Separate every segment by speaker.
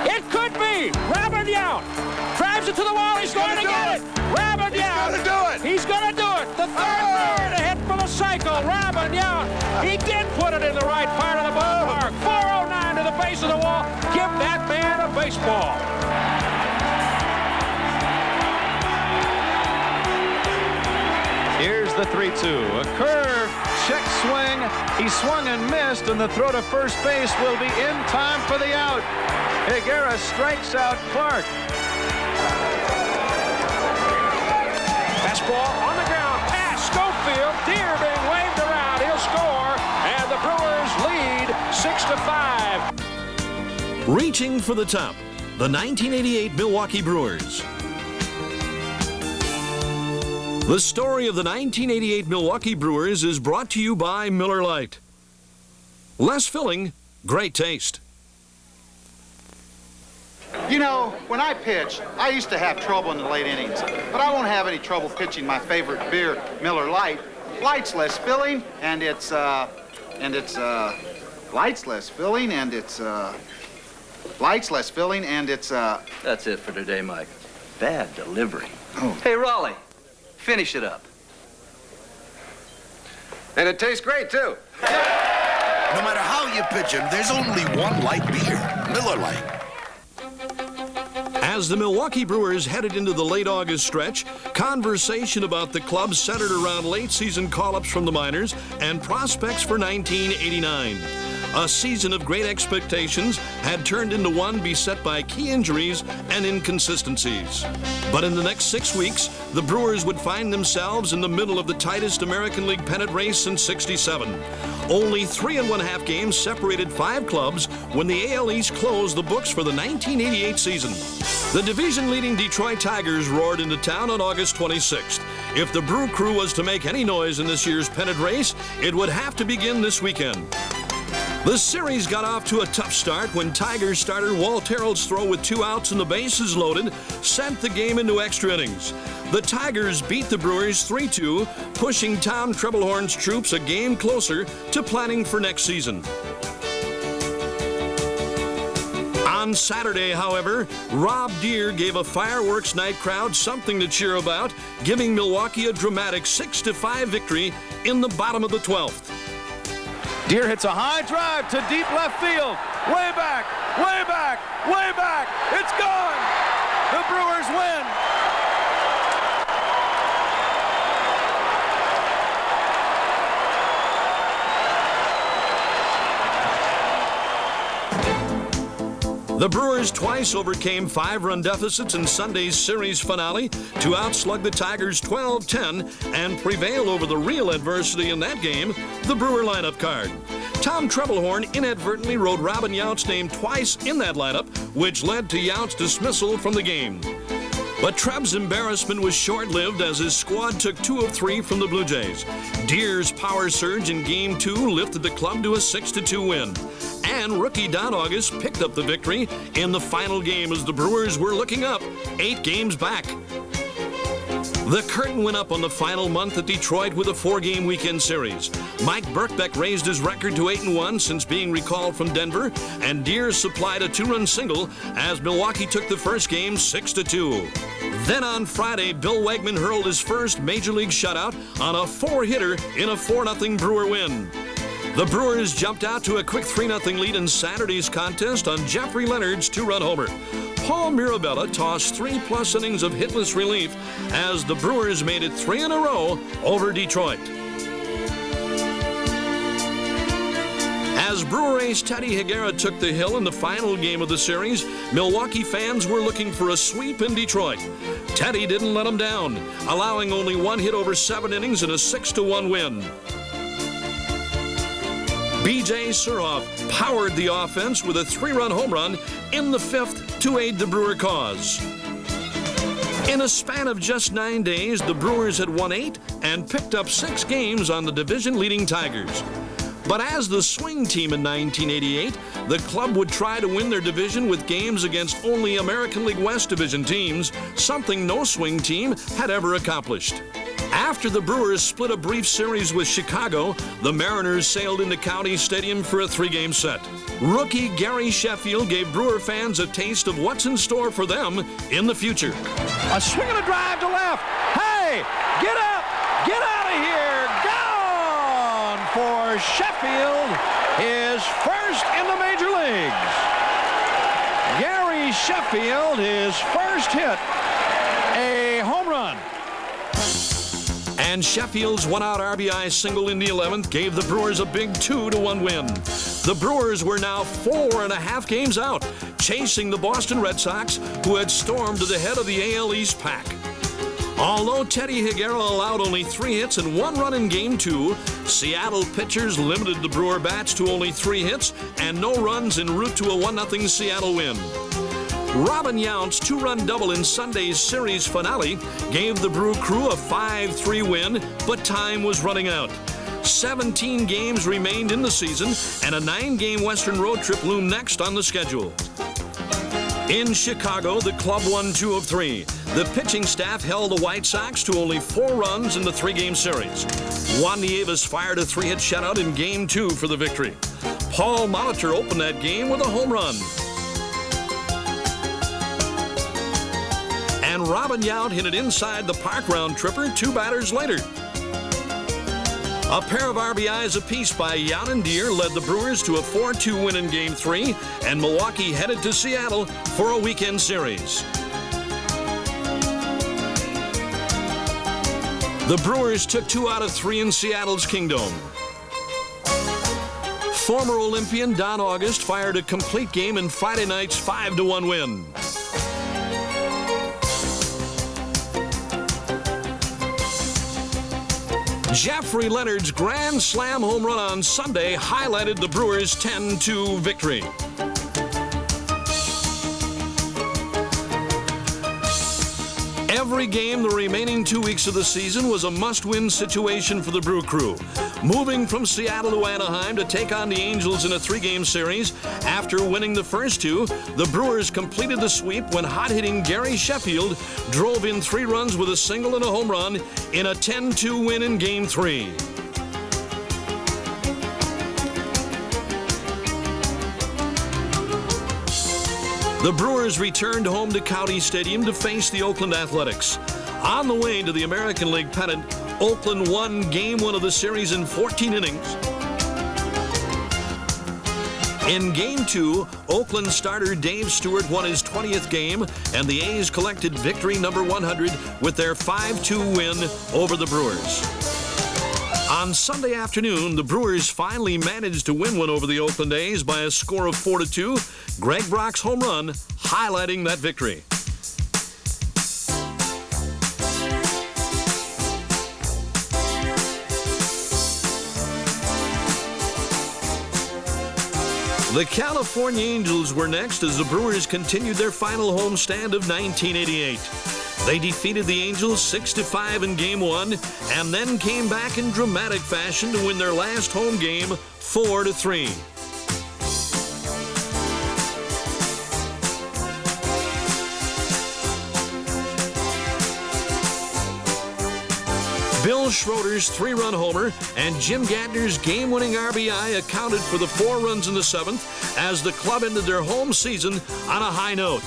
Speaker 1: It could be. Robert Yount drives it to the wall. He's going to get it. Robert Yount.
Speaker 2: He's going to do it.
Speaker 1: He's going to do it. The third Brewer to hit for the cycle. Robert Yount. He did put it in the right part of the ballpark. 409 to the base of the wall. Give that man a baseball.
Speaker 3: Here's the 3-2. A curve, check swing. He swung and missed, and the throw to first base will be in time for the out. Higuera strikes out Clark.
Speaker 1: Fastball on the ground, past Schofield. Deer being waved around. He'll score, and the Brewers lead 6-5.
Speaker 4: Reaching for the top, the 1988 Milwaukee Brewers. The story of the 1988 Milwaukee Brewers is brought to you by Miller Lite. Less filling, great taste.
Speaker 5: You know, when I pitched, I used to have trouble in the late innings, but I won't have any trouble pitching my favorite beer, Miller Lite. Light's less filling, and it's light's less filling, and it's light's less filling, and it's
Speaker 6: That's it for today, Mike. Bad delivery.
Speaker 5: Oh.
Speaker 6: Hey, Raleigh, finish it up.
Speaker 2: And it tastes great, too.
Speaker 7: No matter how you pitch him, there's only one light beer, Miller Lite.
Speaker 4: As the Milwaukee Brewers headed into the late August stretch, conversation about the club centered around late-season call-ups from the minors and prospects for 1989. A season of great expectations had turned into one beset by key injuries and inconsistencies. But in the next 6 weeks, the Brewers would find themselves in the middle of the tightest American League pennant race since '67. Only 3 1/2 games separated 5 clubs when the AL East closed the books for the 1988 season. The division-leading Detroit Tigers roared into town on August 26th. If the Brew Crew was to make any noise in this year's pennant race, it would have to begin this weekend. The series got off to a tough start when Tigers starter Walt Harreld's throw with 2 outs and the bases loaded sent the game into extra innings. The Tigers beat the Brewers 3-2, pushing Tom Trebelhorn's troops a game closer to planning for next season. On Saturday, however, Rob Deere gave a fireworks night crowd something to cheer about, giving Milwaukee a dramatic 6-5 victory in the bottom of the 12th.
Speaker 3: Deere hits a high drive to deep left field. Way back, way back, way back. It's gone. The Brewers win.
Speaker 4: The Brewers twice overcame 5-run deficits in Sunday's series finale to outslug the Tigers 12-10 and prevail over the real adversity in that game, the Brewer lineup card. Tom Trebelhorn inadvertently wrote Robin Yount's name twice in that lineup, which led to Yount's dismissal from the game. But Treb's embarrassment was short-lived as his squad took 2 of 3 from the Blue Jays. Deere's power surge in Game 2 lifted the club to a 6-2 win. And rookie Don August picked up the victory in the final game as the Brewers were looking up 8 games back. The curtain went up on the final month at Detroit with a 4-game weekend series. Mike Birkbeck raised his record to 8-1 since being recalled from Denver, and Deere supplied a 2-run single as Milwaukee took the first game 6-2. Then on Friday, Bill Wegman hurled his first Major League shutout on a 4-hitter in a 4-0 Brewer win. The Brewers jumped out to a quick 3-0 lead in Saturday's contest on Jeffrey Leonard's 2-run homer. Paul Mirabella tossed 3+ innings of hitless relief as the Brewers made it 3 in a row over Detroit. As Brewer ace Teddy Higuera took the hill in the final game of the series, Milwaukee fans were looking for a sweep in Detroit. Teddy didn't let them down, allowing only 1 hit over 7 innings and a 6-1 win. B.J. Surhoff powered the offense with a 3-run home run in the 5th to aid the Brewer cause. In a span of just 9 days, the Brewers had won 8 and picked up 6 games on the division-leading Tigers. But as the swing team in 1988, the club would try to win their division with games against only American League West Division teams, something no swing team had ever accomplished. After the Brewers split a brief series with Chicago, the Mariners sailed into County Stadium for a 3-game set. Rookie Gary Sheffield gave Brewer fans a taste of what's in store for them in the future.
Speaker 3: A swing and a drive to left. Hey, get up, get out of here. Gone for Sheffield, his first in the major leagues. Gary Sheffield, his first hit, a home run.
Speaker 4: And Sheffield's one-out RBI single in the 11th gave the Brewers a big 2-1 win. The Brewers were now 4.5 games out, chasing the Boston Red Sox, who had stormed to the head of the AL East pack. Although Teddy Higuera allowed only 3 hits and 1 run in Game 2, Seattle pitchers limited the Brewer bats to only 3 hits and no runs en route to a 1-0 Seattle win. Robin Yount's 2-run double in Sunday's series finale gave the Brew Crew a 5-3 win, but time was running out. 17 games remained in the season, and a 9-game Western road trip loomed next on the schedule. In Chicago, the club won 2 of 3. The pitching staff held the White Sox to only 4 runs in the 3-game series. Juan Nieves fired a 3-hit shutout in Game 2 for the victory. Paul Molitor opened that game with a home run. And Robin Yount hit it inside the park round tripper 2 batters later. A pair of RBIs apiece by Yount and Deere led the Brewers to a 4-2 win in Game 3, and Milwaukee headed to Seattle for a weekend series. The Brewers took 2 out of 3 in Seattle's Kingdome. Former Olympian Don August fired a complete game in Friday night's 5-1 win. Jeffrey Leonard's grand slam home run on Sunday highlighted the Brewers' 10-2 victory. Every game the remaining 2 weeks of the season was a must-win situation for the Brew Crew. Moving from Seattle to Anaheim to take on the Angels in a 3-game series, after winning the first 2, the Brewers completed the sweep when hot-hitting Gary Sheffield drove in 3 runs with a single and a home run in a 10-2 win in Game 3. The Brewers returned home to County Stadium to face the Oakland Athletics. On the way to the American League pennant, Oakland won Game 1 of the series in 14 innings. In Game 2, Oakland starter Dave Stewart won his 20th game, and the A's collected victory number 100 with their 5-2 win over the Brewers. On Sunday afternoon, the Brewers finally managed to win one over the Oakland A's by a score of 4-2. Greg Brock's home run highlighting that victory. The California Angels were next as the Brewers continued their final homestand of 1988. They defeated the Angels 6-5 in Game 1 and then came back in dramatic fashion to win their last home game 4-3. Bill Schroeder's 3-run homer and Jim Gantner's game-winning RBI accounted for the 4 runs in the 7th as the club ended their home season on a high note.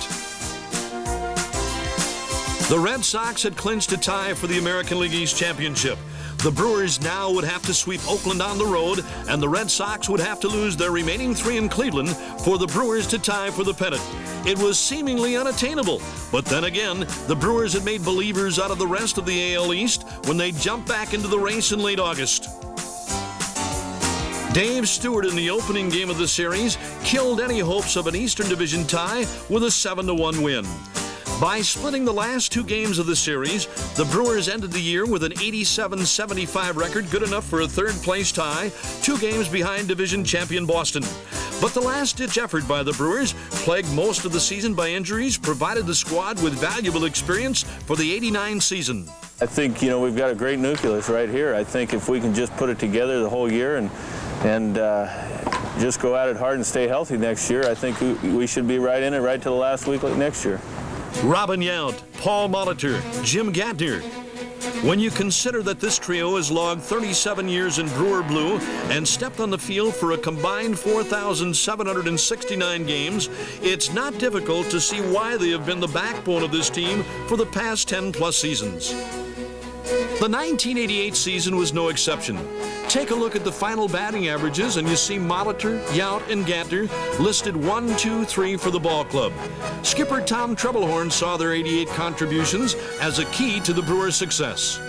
Speaker 4: The Red Sox had clinched a tie for the American League East Championship. The Brewers now would have to sweep Oakland on the road, and the Red Sox would have to lose their remaining 3 in Cleveland for the Brewers to tie for the pennant. It was seemingly unattainable, but then again, the Brewers had made believers out of the rest of the AL East when they jumped back into the race in late August. Dave Stewart in the opening game of the series killed any hopes of an Eastern Division tie with a 7-1 win. By splitting the last 2 games of the series, the Brewers ended the year with an 87-75 record, good enough for a 3rd-place tie, 2 games behind division champion Boston. But the last-ditch effort by the Brewers, plagued most of the season by injuries, provided the squad with valuable experience for the '89 season.
Speaker 2: I think, we've got a great nucleus right here. I think if we can just put it together the whole year and just go at it hard and stay healthy next year, I think we should be right in it right to the last week next year.
Speaker 4: Robin Yount, Paul Molitor, Jim Gantner. When you consider that this trio has logged 37 years in Brewer blue and stepped on the field for a combined 4,769 games, it's not difficult to see why they have been the backbone of this team for the past 10-plus seasons. The 1988 season was no exception. Take a look at the final batting averages and you see Molitor, Yount, and Gantner listed 1, 2, 3 for the ball club. Skipper Tom Troublehorn saw their 88 contributions as a key to the Brewers' success.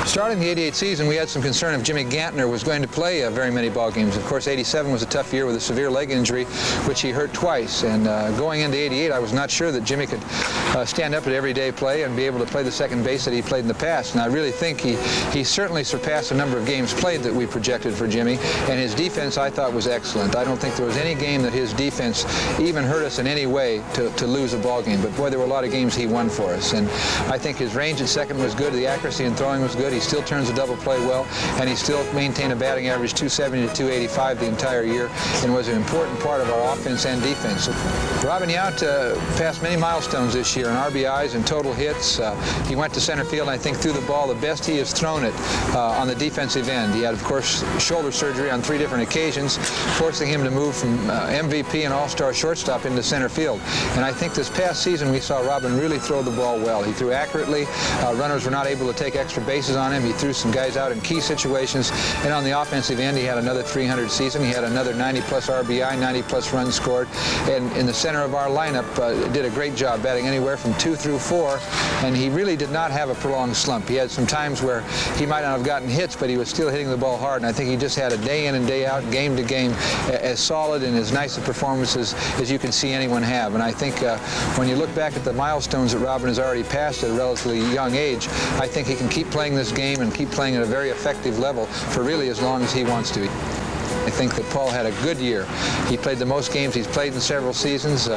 Speaker 8: Starting the 88 season, we had some concern if Jimmy Gantner was going to play very many ball games. Of course, 87 was a tough year with a severe leg injury, which he hurt twice. And going into 88, I was not sure that Jimmy could stand up at everyday play and be able to play the second base that he played in the past. And I really think he certainly surpassed the number of games played that we projected for Jimmy. And his defense, I thought, was excellent. I don't think there was any game that his defense even hurt us in any way to lose a ball game. But boy, there were a lot of games he won for us. And I think his range at second was good. The accuracy in throwing was good. He still turns the double play well, and he still maintained a batting average 270 to 285 the entire year, and was an important part of our offense and defense. Robin Yount passed many milestones this year in RBIs and total hits. He went to center field, and I think threw the ball the best he has thrown it on the defensive end. He had, of course, shoulder surgery on 3 different occasions, forcing him to move from MVP and all-star shortstop into center field. And I think this past season we saw Robin really throw the ball well. He threw accurately. Runners were not able to take extra bases on him. He threw some guys out in key situations, and on the offensive end he had another 300 season. He had another 90-plus RBI, 90-plus runs scored, and in the center of our lineup did a great job batting anywhere from 2 through 4, and he really did not have a prolonged slump. He had some times where he might not have gotten hits, but he was still hitting the ball hard, and I think he just had a day in and day out, game to game, as solid and as nice a performances as you can see anyone have. And I think when you look back at the milestones that Robin has already passed at a relatively young age, I think he can keep playing this game and keep playing at a very effective level for really as long as he wants to. I think that Paul had a good year. He played the most games he's played in several seasons.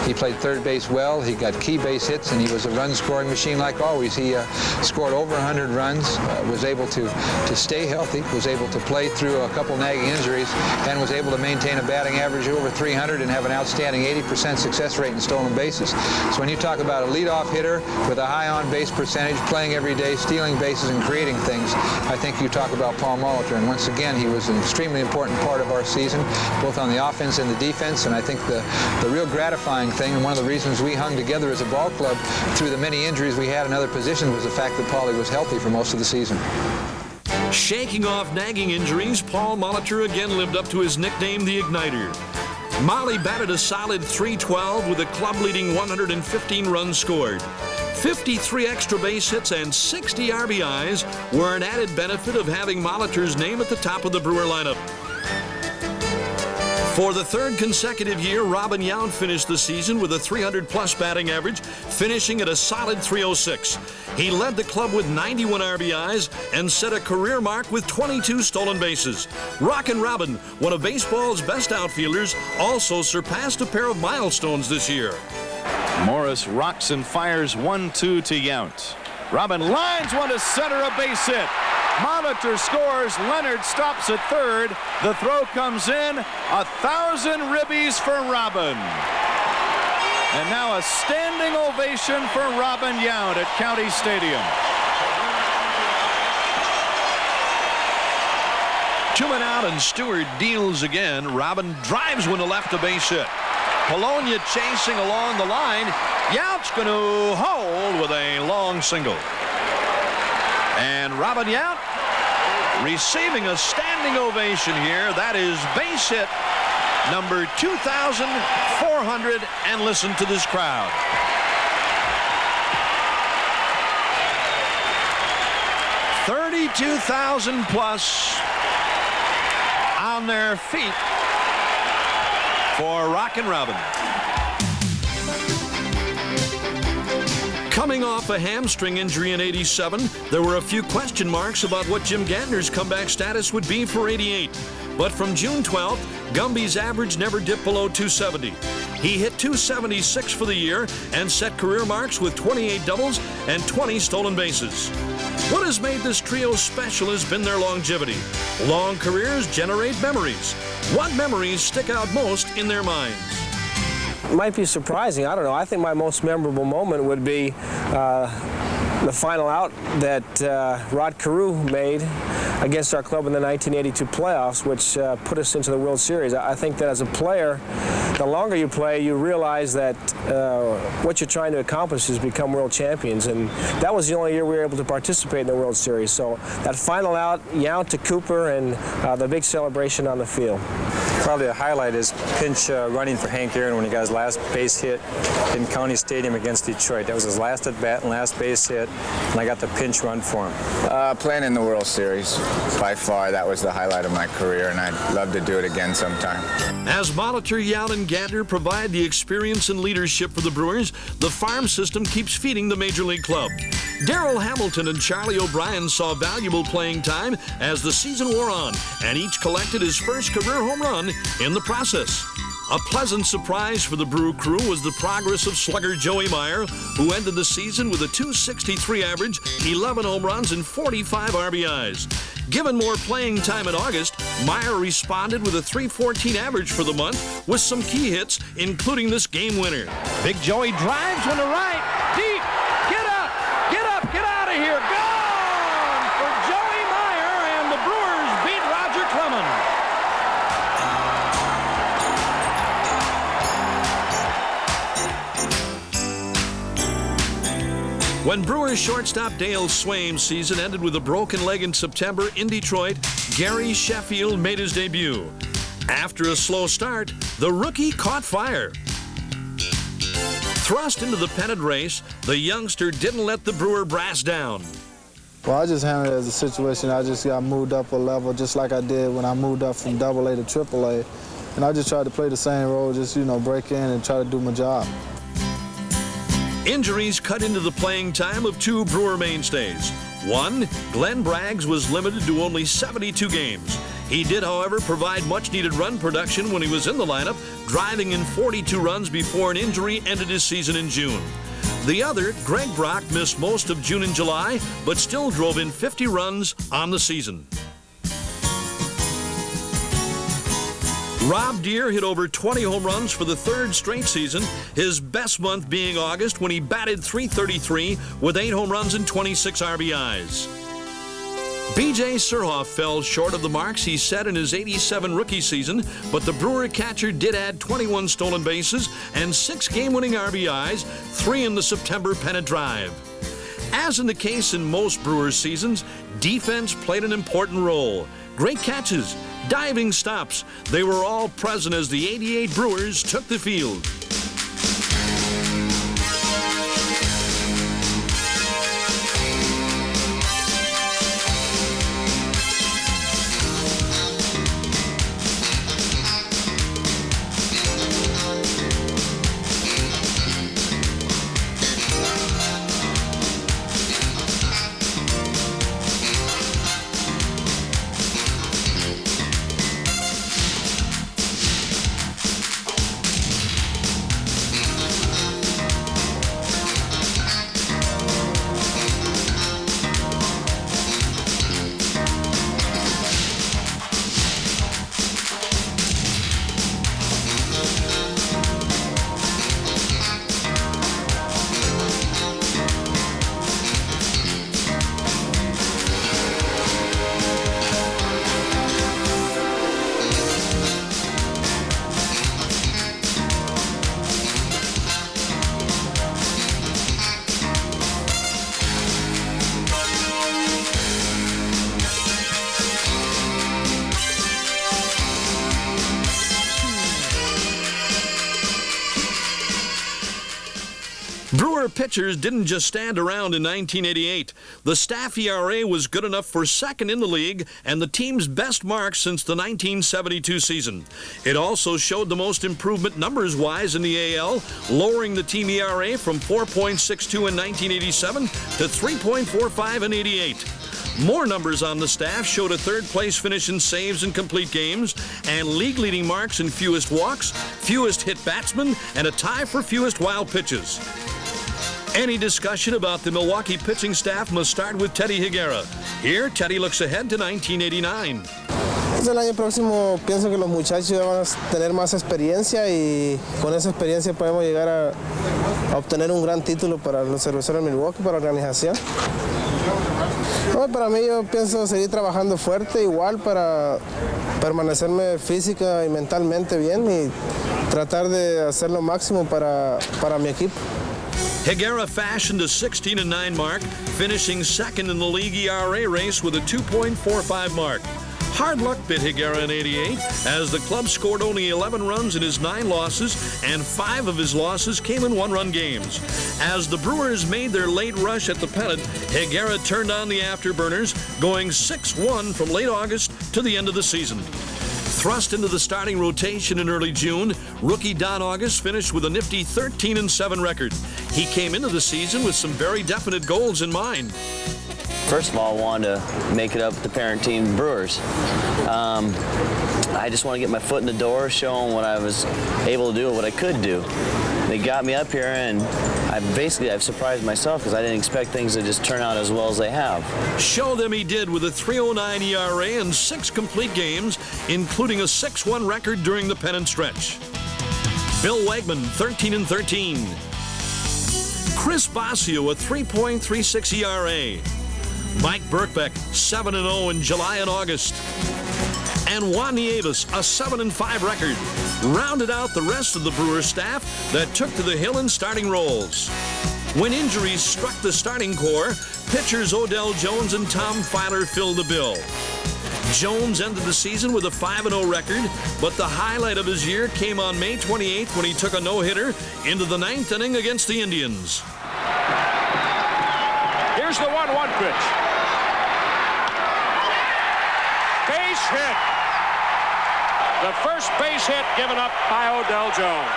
Speaker 8: He played third base well. He got key base hits, and he was a run-scoring machine like always. He scored over 100 runs, was able to stay healthy, was able to play through a couple nagging injuries, and was able to maintain a batting average over 300 and have an outstanding 80% success rate in stolen bases. So when you talk about a leadoff hitter with a high on-base percentage, playing every day, stealing bases, and creating things, I think you talk about Paul Molitor. And once again, he was an extremely important part of our season, both on the offense and the defense. And I think the real gratifying thing, and one of the reasons we hung together as a ball club through the many injuries we had in other positions, was the fact that Paulie was healthy for most of the season.
Speaker 4: Shaking off nagging injuries, Paul Molitor again lived up to his nickname, the Igniter. Molly batted a solid .312 with a club-leading 115 runs scored. 53 extra base hits and 60 RBIs were an added benefit of having Molitor's name at the top of the Brewer lineup. For the third consecutive year, Robin Yount finished the season with a 300-plus batting average, finishing at a solid .306. He led the club with 91 RBIs and set a career mark with 22 stolen bases. Rockin' Robin, one of baseball's best outfielders, also surpassed a pair of milestones this year.
Speaker 9: Morris rocks and fires 1-2 to Yount. Robin lines one to center, a base hit. Molitor scores. Leonard stops at third. The throw comes in. 1,000 ribbies for Robin. And now a standing ovation for Robin Yount at County Stadium.
Speaker 4: 2 men out and Stewart deals again. Robin drives one to left, a base hit. Polonia chasing along the line. Yount's going to hold with a long single. And Robin Yount receiving a standing ovation here. That is base hit number 2,400. And listen to this crowd. $32,000 plus on their feet for Rockin' Robin. Coming off a hamstring injury in '87, there were a few question marks about what Jim Gantner's comeback status would be for '88. But from June 12th, Gumby's average never dipped below 270. He hit 276 for the year and set career marks with 28 doubles and 20 stolen bases. What has made this trio special has been their longevity. Long careers generate memories. What memories stick out most in their minds?
Speaker 10: Might be surprising. I don't know. I think my most memorable moment would be the final out that Rod Carew made against our club in the 1982 playoffs, which put us into the World Series. I think that as a player, the longer you play, you realize that what you're trying to accomplish is become world champions, and that was the only year we were able to participate in the World Series. So that final out, Yount to Cooper, and the big celebration on the field.
Speaker 11: Probably a highlight is pinch running for Hank Aaron when he got his last base hit in County Stadium against Detroit. That was his last at bat and last base hit, and I got the pinch run for him.
Speaker 12: Playing in the World Series, by far, that was the highlight of my career, and I'd love to do it again sometime.
Speaker 4: As Molitor, Yount, and Gantner provide the experience and leadership for the Brewers, the farm system keeps feeding the Major League club. Darrell Hamilton and Charlie O'Brien saw valuable playing time as the season wore on, and each collected his first career home run in the process. A pleasant surprise for the Brew crew was the progress of slugger Joey Meyer, who ended the season with a .263 average, 11 home runs, and 45 RBIs. Given more playing time in August, Meyer responded with a .314 average for the month with some key hits, including this game winner.
Speaker 3: Big Joey drives one to right, deep, get up, get out of here, gone for Joey Meyer, and the Brewers beat Roger Clemens.
Speaker 4: When Brewers shortstop Dale Swaim's season ended with a broken leg in September in Detroit, Gary Sheffield made his debut. After a slow start, the rookie caught fire. Thrust into the pennant race, the youngster didn't let the Brewer brass down.
Speaker 13: Well, I just handled it as a situation. I just got moved up a level just like I did when I moved up from AA to AAA. And I just tried to play the same role, just, break in and try to do my job.
Speaker 4: Injuries cut into the playing time of two Brewer mainstays. One, Glenn Braggs was limited to only 72 games. He did, however, provide much-needed run production when he was in the lineup, driving in 42 runs before an injury ended his season in June. The other, Greg Brock, missed most of June and July, but still drove in 50 runs on the season. Rob Deere hit over 20 home runs for the third straight season, his best month being August when he batted .333 with 8 home runs and 26 RBIs. B.J. Surhoff fell short of the marks he set in his '87 rookie season, but the Brewer catcher did add 21 stolen bases and 6 game-winning RBIs, 3 in the September pennant drive. As in the case in most Brewers seasons, defense played an important role. Great catches, diving stops, they were all present as the '88 Brewers took the field. Brewer pitchers didn't just stand around in 1988. The staff ERA was good enough for second in the league and the team's best mark since the 1972 season. It also showed the most improvement numbers-wise in the AL, lowering the team ERA from 4.62 in 1987 to 3.45 in '88. More numbers on the staff showed a third-place finish in saves and complete games, and league-leading marks in fewest walks, fewest hit batsmen, and a tie for fewest wild pitches. Any discussion about the Milwaukee pitching staff must start with Teddy Higuera. Here, Teddy looks ahead to 1989.
Speaker 14: Pues el año próximo pienso que los muchachos ya van a tener más experiencia y con esa experiencia podemos llegar a obtener un gran título para los cerveceros de Milwaukee, para la organización. No, para mí yo pienso seguir trabajando fuerte, igual para permanecerme física y mentalmente bien y tratar de hacer lo máximo para mi equipo.
Speaker 4: Higuera fashioned a 16-9 mark, finishing second in the league ERA race with a 2.45 mark. Hard luck bit Higuera in '88 as the club scored only 11 runs in his 9 losses, and 5 of his losses came in one-run games. As the Brewers made their late rush at the pennant, Higuera turned on the afterburners, going 6-1 from late August to the end of the season. Thrust into the starting rotation in early June, rookie Don August finished with a nifty 13-7 record. He came into the season with some very definite goals in mind.
Speaker 15: First of all, I wanted to make it up with the parent team, Brewers. I just want to get my foot in the door, show them what I was able to do, what I could do. They got me up here, and I've surprised myself because I didn't expect things to just turn out as well as they have.
Speaker 4: Show them he did with a 3.09 ERA and 6 complete games, including a 6-1 record during the pennant stretch. Bill Wegman, 13-13. Chris Bosio, a 3.36 ERA. Mike Birkbeck, 7-0 in July and August. And Juan Nieves, a 7-5 record, rounded out the rest of the Brewers staff that took to the hill in starting roles. When injuries struck the starting core, pitchers Odell Jones and Tom Filer filled the bill. Jones ended the season with a 5-0 record, but the highlight of his year came on May 28th when he took a no-hitter into the 9th inning against the Indians.
Speaker 1: Here's the 1-1 pitch. Base hit. The first base hit given up by Odell Jones.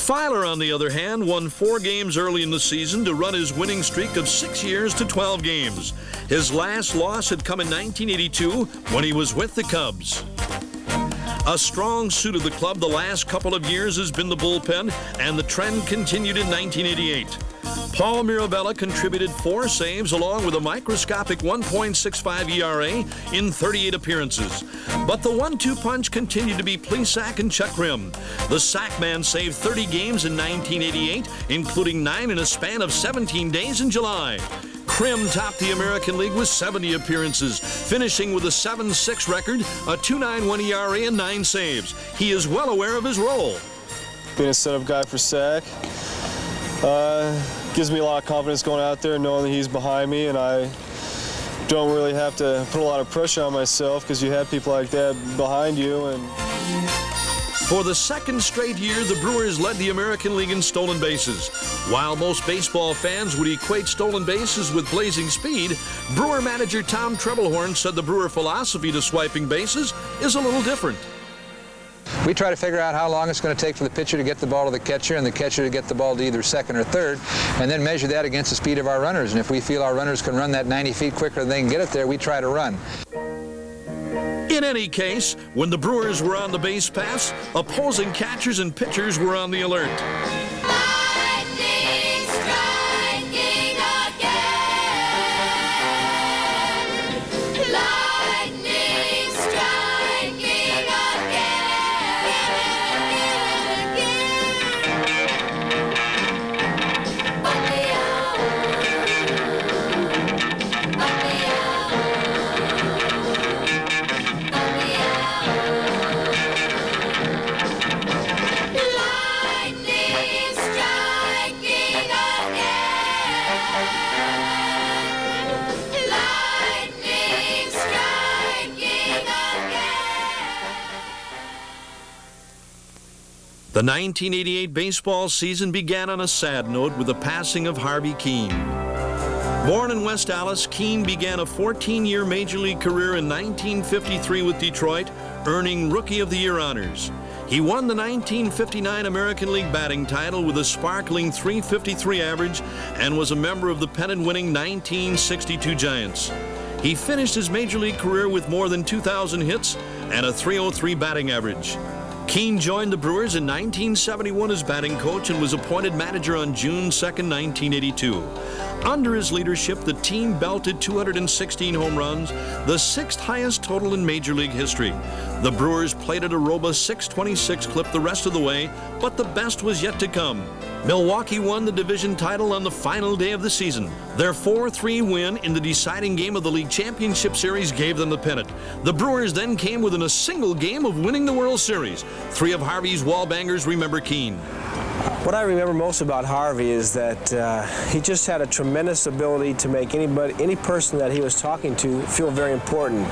Speaker 4: Filer, on the other hand, won 4 games early in the season to run his winning streak of 6 years to 12 games. His last loss had come in 1982 when he was with the Cubs. A strong suit of the club the last couple of years has been the bullpen, and the trend continued in 1988. Paul Mirabella contributed 4 saves along with a microscopic 1.65 ERA in 38 appearances. But the 1-2 punch continued to be Plesac and Chuck Grimm. The Sackman saved 30 games in 1988, including 9 in a span of 17 days in July. Krim topped the American League with 70 appearances, finishing with a 7-6 record, a 2.91 ERA, and 9 saves. He is well aware of his role.
Speaker 16: Being a setup guy for Sack gives me a lot of confidence going out there, knowing that he's behind me, and I don't really have to put a lot of pressure on myself because you have people like that behind you. And
Speaker 4: for the second straight year, the Brewers led the American League in stolen bases. While most baseball fans would equate stolen bases with blazing speed, Brewer manager Tom Trebelhorn said the Brewer philosophy to swiping bases is a little different.
Speaker 8: We try to figure out how long it's going to take for the pitcher to get the ball to the catcher and the catcher to get the ball to either second or third, and then measure that against the speed of our runners. And if we feel our runners can run that 90 feet quicker than they can get it there, we try to run.
Speaker 4: In any case, when the Brewers were on the base paths, opposing catchers and pitchers were on the alert. The 1988 baseball season began on a sad note with the passing of Harvey Keene. Born in West Allis, Keene began a 14-year Major League career in 1953 with Detroit, earning Rookie of the Year honors. He won the 1959 American League batting title with a sparkling .353 average and was a member of the pennant-winning 1962 Giants. He finished his Major League career with more than 2,000 hits and a .303 batting average. Keane joined the Brewers in 1971 as batting coach and was appointed manager on June 2, 1982. Under his leadership, the team belted 216 home runs, the 6th highest total in Major League history. The Brewers played at a robust .626 clip the rest of the way, but the best was yet to come. Milwaukee won the division title on the final day of the season. Their 4-3 win in the deciding game of the League Championship Series gave them the pennant. The Brewers then came within a single game of winning the World Series. 3 of Harvey's wallbangers remember Keane.
Speaker 10: What I remember most about Harvey is that he just had a tremendous ability to make any person that he was talking to feel very important.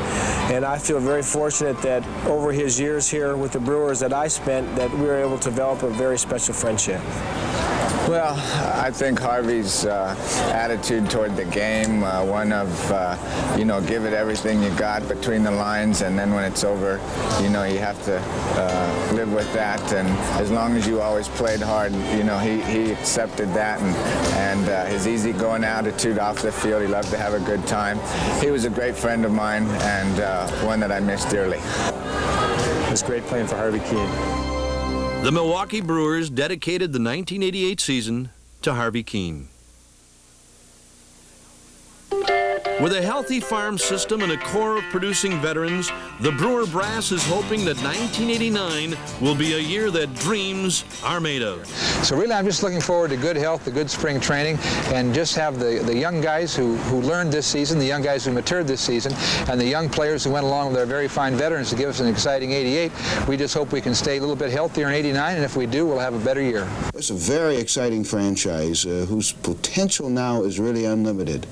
Speaker 10: And I feel very fortunate that over his years here with the Brewers that I spent, that we were able to develop a very special friendship.
Speaker 12: Well, I think Harvey's attitude toward the game, one of, give it everything you got between the lines, and then when it's over, you have to live with that. And as long as you always played hard, he accepted that, and his easygoing attitude off the field, he loved to have a good time. He was a great friend of mine, and one that I miss dearly.
Speaker 11: It was great playing for Harvey Keane.
Speaker 4: The Milwaukee Brewers dedicated the 1988 season to Harvey Keane. With a healthy farm system and a core of producing veterans, the Brewer brass is hoping that 1989 will be a year that dreams are made of.
Speaker 8: So really, I'm just looking forward to good health, the good spring training, and just have the young guys who learned this season, the young guys who matured this season, and the young players who went along with our very fine veterans to give us an exciting 88. We just hope we can stay a little bit healthier in 89, and if we do, we'll have a better year.
Speaker 17: It's a very exciting franchise whose potential now is really unlimited.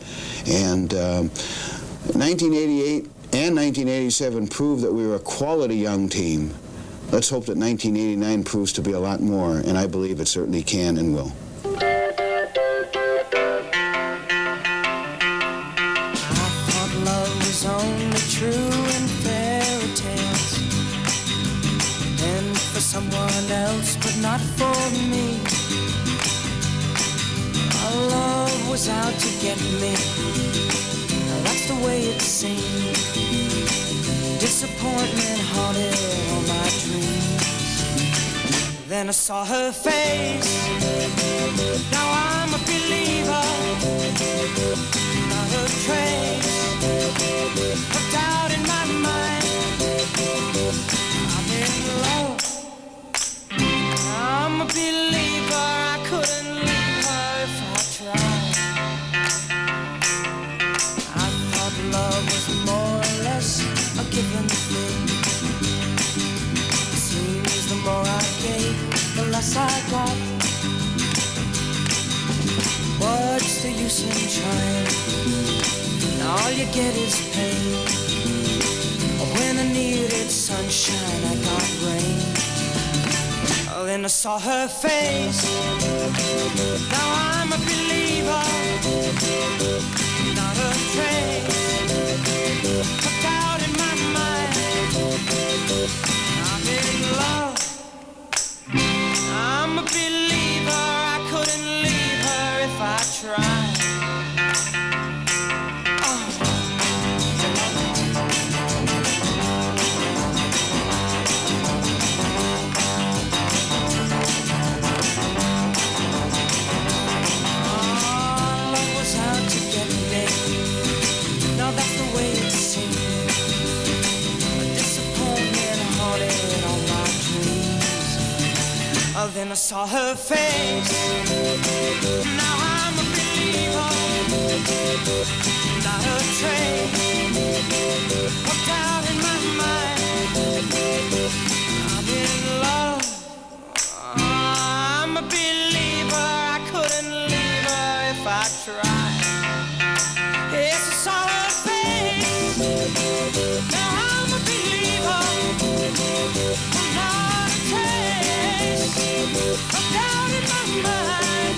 Speaker 17: And 1988 and 1987 proved that we were a quality young team. Let's hope that 1989 proves to be a lot more, and I believe it certainly can and will.
Speaker 18: I thought love was only true in fairy tales, and for someone else, but not for me. Our love was out to get me. That's the way it seemed. Disappointment haunted all my dreams. Then I saw her face. Now I'm a believer. Not a trace of doubt in my mind. I'm in love. I'm a believer. I couldn't leave her if I tried. Love was more or less a given thing. Seems the more I gave, the less I got. What's the use in trying? All you get is pain. When I needed sunshine, I got rain. Then I saw her face. Now I'm a believer. Not a trace of doubt in my mind. I'm in love. I'm a believer. I couldn't leave her if I tried. Love was out to get me. Now that's the way it seemed. A disappointment haunted all my dreams. Then I saw her face. Now I'm a believer. Not a trace of doubt in my mind. I'm in love. I'm a believer. I couldn't leave her if I tried. Yes, I saw her face. Now I'm a believer. Not a trace of doubt in my mind.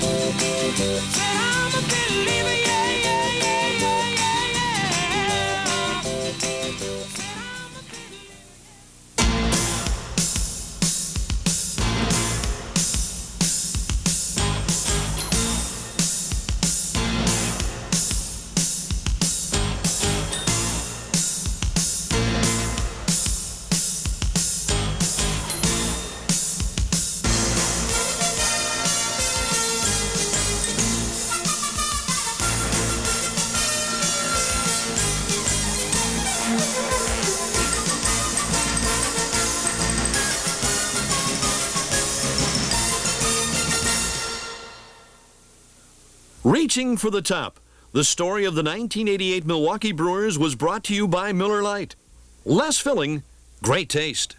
Speaker 18: Said I'm a believer, yeah, yeah, yeah, yeah, yeah, yeah.
Speaker 4: Reaching for the top, the story of the 1988 Milwaukee Brewers was brought to you by Miller Lite. Less filling, great taste.